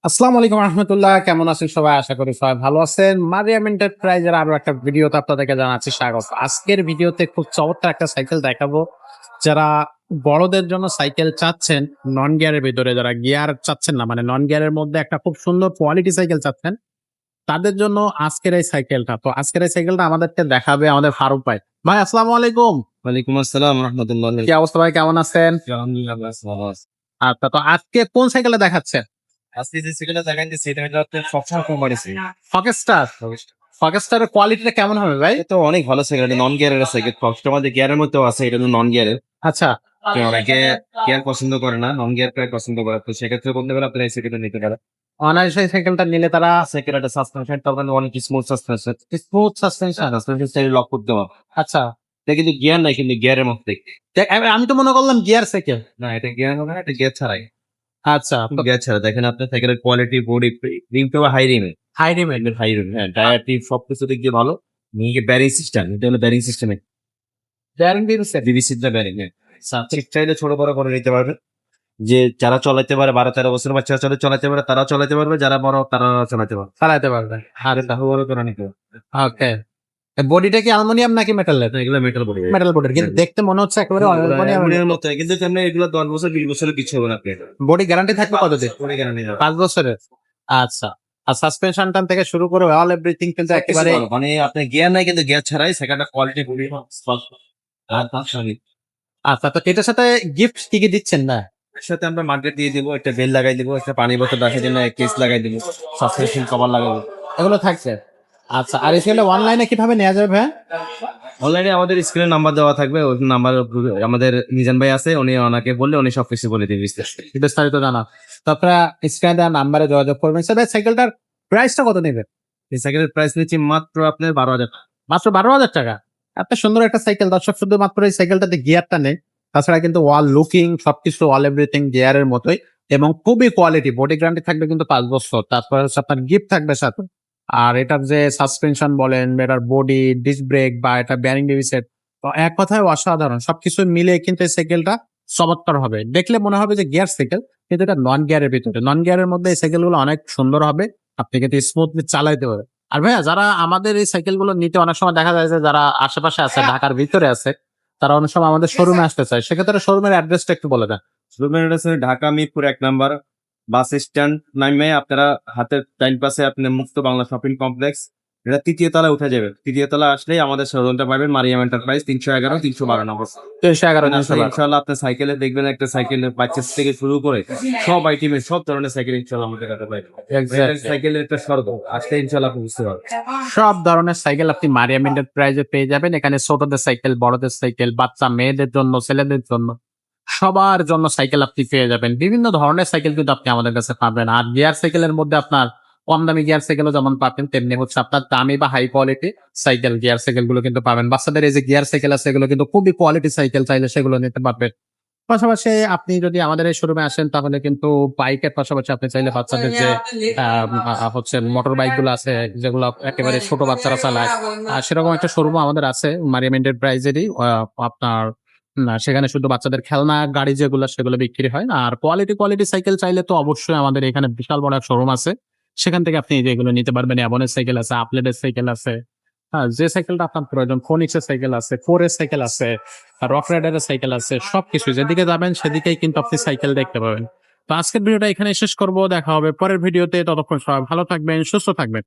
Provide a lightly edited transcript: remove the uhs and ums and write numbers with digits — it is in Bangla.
আসসালামু আলাইকুম রহমতুল্লাহ, কেমন আছেন সবাই? আশা করি সবাই ভালো আছেন। মারিয়াম এন্টারপ্রাইজের আরো একটা ভিডিওতে আপনাদেরকে জানাচ্ছি স্বাগত। আজকের ভিডিওতে খুব চমৎকার একটা সাইকেল দেখাবো। যারা বড়দের জন্য সাইকেল চাচ্ছেন, নন গিয়ারের ভিতরে, যারা গিয়ার চাচ্ছেন না, মানে নন গিয়ারের মধ্যে একটা খুব সুন্দর কোয়ালিটি সাইকেল চাচ্ছেন, তাদের জন্য আজকের এই সাইকেলটা। তো আজকের এই সাইকেলটা আমাদেরকে দেখাবে আমাদের ফারুক ভাই। ভাই আসসালামু আলাইকুম। ওয়ালাইকুম আসসালাম রহমতুল্লাহ। কি অবস্থা ভাই, কেমন আছেন? আলহামদুলিল্লাহ ভালো আছি। আচ্ছা, তো আজকে কোন সাইকেলটা দেখাচ্ছেন? আজকে যে সাইকেলটা দেখাইতেছি এটা হলো আপনার সবসময় কোম্পানি সাইকেল। ফকেস্টার। ফকেস্টারের কোয়ালিটিটা কেমন হবে ভাই? এটা অনেক ভালো সাইকেল, এটা নন গিয়ারের সাইকেল। ফক্সটা আমাদের গিয়ারের মধ্যেও আছে, এটা হলো নন গিয়ারের। আচ্ছা। অনেকে গিয়ার পছন্দ করে না, নন গিয়ার প্রায় পছন্দ করে, তো সেক্ষেত্রে বলতে পারে আপনারা এই সাইকেলটা নিতে পারেন। অনায়াসে সাইকেলটা নিলে তারা সাইকেলটা সাসপেনশন তো আপনাদের অনেক smooth suspension, smooth suspension. Suspension style lock করতে হবে। আচ্ছা। এটা কিন্তু গিয়ার নাই, কিন্তু গিয়ারের মধ্যে। আমি তো মনে করলাম গিয়ার সাইকেল। না, এটা গিয়ার হবে না, এটা গিয়ার ছাড়াই। আচ্ছা, গিয়ার ছাড়া দেখেন আপনার সাইকেলের কোয়ালিটি, বডি, রিম তো হাই রিমের। High rimmed. হাই রিম, হ্যাঁ, টায়ার টিপ সবকিছু দিক দিয়ে ভালো। নিয়ে ব্যারিং সিস্টেম, এটা হলো ব্যারিং সিস্টেমে ব্যারিং দিয়েছে। বিবিসিটা ব্যারিং, হ্যাঁ। ঠিক চাইলে ছোট বড় করে নিতে পারবে। যে যারা চালাতে পারে, 12-13 বছর বাচ্চারা চালাতে পারে, তারা চালাতে পারবে, যারা বড় তারা চালাতে পারবে। চালাতে পারবে। আর তাহলে বড় করে নিতে পারবে। ওকে। বডিটা কি অ্যালুমিনিয়াম নাকি মেটালের? এগুলো মেটাল বডি, মেটাল বডির, কিন্তু দেখতে মনে হচ্ছে একেবারে অ্যালুমিনিয়াম। অ্যালুমিনিয়ামের মতো, কিন্তু তেমনি এগুলো 10 বছর 20 বছরের কিছু হবে না আপনি। বডি গ্যারান্টি থাকবে কতদিন? বডি গ্যারান্টি যাবে 5 বছরের। আচ্ছা। আর সাসপেনশন টান থেকে শুরু করে অল এভরিথিং কিন্তু একেবারে। মানে আপনার গিয়ার নাই, কিন্তু গিয়ার ছাড়াই সেকেন্ডটা কোয়ালিটি খুবই স্পষ্ট। আর তার সঙ্গে আচ্ছা, তো এটার সাথে গিফট কি কি দিচ্ছেন না? এর সাথে আমরা মার্কেট দিয়ে দিব, একটা বেল লাগাই দিব, একটা পানি বোতল রাখার জন্য কেস লাগাই দিব, সাসপেনশন কভার লাগাবো। এগুলো থাকছে। আচ্ছা, আর এগুলো অনলাইনে কিভাবে নেওয়া যাবে ভাই? অনলাইনে আমাদের স্ক্রিনে নাম্বার দেওয়া থাকবে, ওই নাম্বার আমাদের মিজান ভাই আছে, উনি ওনাকে বললে উনি সবকিছু বলে দিবে বিস্তারিত জানা। তো আপনারা স্ক্রিনে দেওয়া নাম্বারে যোগাযোগ করবেন। স্যার, সাইকেলটার প্রাইসটা কত নেবেন? এই সাইকেলের প্রাইস নিচ্ছি মাত্র আপনার 12,000 টাকা। মাত্র 12,000 টাকা। এত সুন্দর একটা সাইকেল দর্শক, শুধুমাত্র এই সাইকেলটাতে গিয়ারটা নেই, তাছাড়া কিন্তু ওয়াল লুকিং সবকিছু অল এভরিথিং গিয়ারের মতোই, এবং খুবই কোয়ালিটি। বডি গ্যারান্টি থাকবে কিন্তু 5 বছর। তারপর হচ্ছে আপনার গিফট থাকবে সাথে। আর এটার যে সাসপেনশন বলেন, এটার বডি, ডিস্ক ব্রেক বা এটা ব্যারিং ডিভি সেট, তো এক কথায় অসাধারণ। সবকিছু মিলে কিন্তু এই সাইকেলটা চমৎকার হবে। দেখলে মনে হবে যে গিয়ার সাইকেল, কিন্তু এটা নন গিয়ারের ভিতরে। নন গিয়ারের মধ্যে এই সাইকেলগুলো অনেক সুন্দর হবে, আপনি কিন্তু স্মুথলি চালাইতে পারবেন। আর ভাইয়া, যারা আমাদের এই সাইকেল গুলো নিতে, অনেক সময় দেখা যায় যে যারা আশেপাশে আছে, ঢাকার ভিতরে আছে, তারা অনেক সময় আমাদের শোরুমে আসতে চায়, সেক্ষেত্রে শোরুমের অ্যাড্রেসটা একটু বলে দেন। রুমের আছে Dhaka Mirpur 1 number bus stand নামে আপনারা হাতের ডাইন পাশে আপনি মুক্ত বাংলা শপিং কমপ্লেক্স, এটা 3য় তলায় উঠে যাবে। 3য় তলা আসলেই আমাদের শোরুমটা পাবেন, মারিয়াম এন্টারপ্রাইজ, 311-312 নম্বর। 311 ইনশাআল্লাহ আপনার সাইকেলে দেখবেন একটা সাইকেলের বাচ্চা থেকে শুরু করে সব আইটেমের সব ধরনের সাইকেল ইনশাআল্লাহ আমাদের কাছে পাবেন। সাইকেলের একটা স্বর্গ, আসলে ইনশাআল্লাহ আপনি বুঝতে পারবেন। সব ধরনের সাইকেল আপনি মারিয়াম এন্টারপ্রাইজে পেয়ে যাবেন। এখানে ছোটদের সাইকেল, বড়দের সাইকেল, বাচ্চা মেয়েদের জন্য, ছেলেদের জন্য, সবার জন্য সাইকেল আপনি পেয়ে যাবেন। বিভিন্ন ধরনের সাইকেল কিন্তু আপনি আমাদের কাছে পাবেন। আর গিয়ার সাইকেলের মধ্যে আপনার কম দামি গিয়ার সাইকেলও যেমন পাবেন, তেমনি হচ্ছে আপনার দামি বা high quality cycle, gear cycle গুলো কিন্তু পাবেন। বাচ্চাদের এই যে গিয়ার সাইকেল আছে, এগুলো কিন্তু খুবই কোয়ালিটি সাইকেল, চাইলে সেগুলো নিতে পারবেন। পাশাপাশি আপনি যদি আমাদের এই শোরুমে আসেন, তাহলে কিন্তু বাইকের পাশাপাশি আপনি চাইলে বাচ্চাদের যে হচ্ছে মোটর বাইক গুলো আছে, যেগুলো একেবারে ছোট বাচ্চারা চালায়, সেরকম একটা শোরুম আমাদের আছে মারিয়াম এন্টারপ্রাইজেরই। আপনার সেখানে শুধু বাচ্চাদের খেলনা গাড়ি যেগুলো, সেগুলো বিক্রি হয়। আর কোয়ালিটি সাইকেল চাইলে তো অবশ্যই আমাদের এখানে বিশাল বড় এক শোরুম আছে, সেখান থেকে আপনি যেগুলো নিতে পারবেন। অ্যাভনের সাইকেল আছে, আপলেটের সাইকেল আছে, হ্যাঁ, যে সাইকেলটা আপনার প্রয়োজন, ফোনিক্সের সাইকেল আছে, ফোরের সাইকেল আছে, রক রাইডারের সাইকেল আছে, সবকিছু যেদিকে যাবেন সেদিকেই কিন্তু আপনি সাইকেল দেখতে পাবেন। তো আজকের ভিডিওটা এখানে শেষ করব, দেখা হবে পরের ভিডিওতে। ততক্ষণ সবাই ভালো থাকবেন, সুস্থ থাকবেন।